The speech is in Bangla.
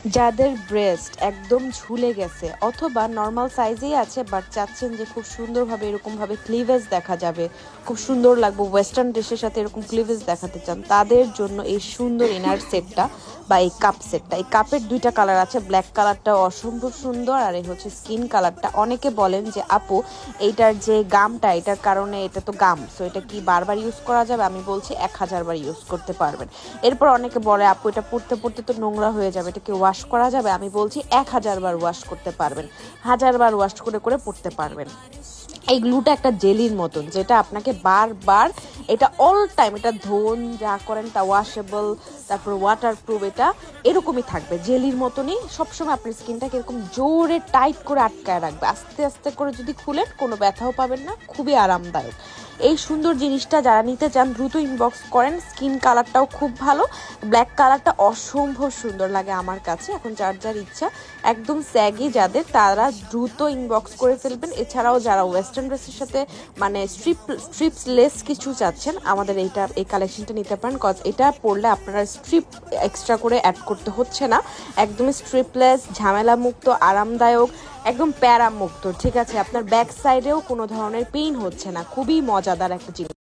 যাদের ব্রেস্ট একদম ঝুলে গেছে অথবা নর্মাল সাইজেই আছে বাট চাচ্ছেন যে খুব সুন্দরভাবে এরকমভাবে ক্লিভেজ দেখা যাবে, খুব সুন্দর লাগবে, ওয়েস্টার্ন ড্রেসের সাথে এরকম ক্লিভেজ দেখাতে চান, তাদের জন্য এই সুন্দর ইনার সেটটা বা এই কাপ সেটটা। এই কাপের দুইটা কালার আছে, ব্ল্যাক কালারটা অসম্ভব সুন্দর আর এই হচ্ছে স্কিন কালারটা। অনেকে বলেন যে আপু এইটার যে গামটা, এটার কারণে এটা তো গাম, সো এটা কি বারবার ইউজ করা যাবে? আমি বলছি 1000 বার ইউজ করতে পারবেন। এরপর অনেকে বলে আপু এটা পড়তে পড়তে তো নোংরা হয়ে যাবে, এটা কি ওয়াশ করা যাবে? আমি বলছি 1000 বার ওয়াশ করতে পারবেন, 1000 বার ওয়াশ করে করে পড়তে পারবেন। এই গ্লুটা একটা জেলির মতন, যেটা আপনাকে বারবার, এটা অল টাইম, এটা ধোন যা করেন তা ওয়াশেবল, তারপর ওয়াটারপ্রুফ, এটা এরকমই থাকবে জেলির মতনই সবসময় আপনার স্কিনটাকে এরকম জোরে টাইট করে আটকায় রাখবে। আস্তে আস্তে করে যদি খুলেন কোনো ব্যথাও পাবেন না, খুবই আরামদায়ক। এই সুন্দর জিনিসটা যারা নিতে চান দ্রুত ইনবক্স করেন। স্কিন কালারটাও খুব ভালো, ব্ল্যাক কালারটা অসম্ভব সুন্দর লাগে আমার কাছে। এখন যার যার ইচ্ছা, একদম স্যাগি যাদের, তারা দ্রুত ইনবক্স করে ফেলবেন। এছাড়াও যারা ওয়েস্টার্ন ড্রেসের সাথে মানে স্ট্রিপসলেস কিছু চাচ্ছেন, আমাদের এই কালেকশনটা নিতে পারেন, কজ এটা পরলে আপনারা স্ট্রিপ এক্সট্রা করে অ্যাড করতে হচ্ছে না, একদম স্ট্রিপলেস, ঝামেলা মুক্ত, আরামদায়ক, একদম প্যারা মুক্ত। ঠিক আছে, আপনার ব্যাক সাইডেও কোনো ধরনের পেইন হচ্ছে না, খুবই মজাদার একটা জিনিস।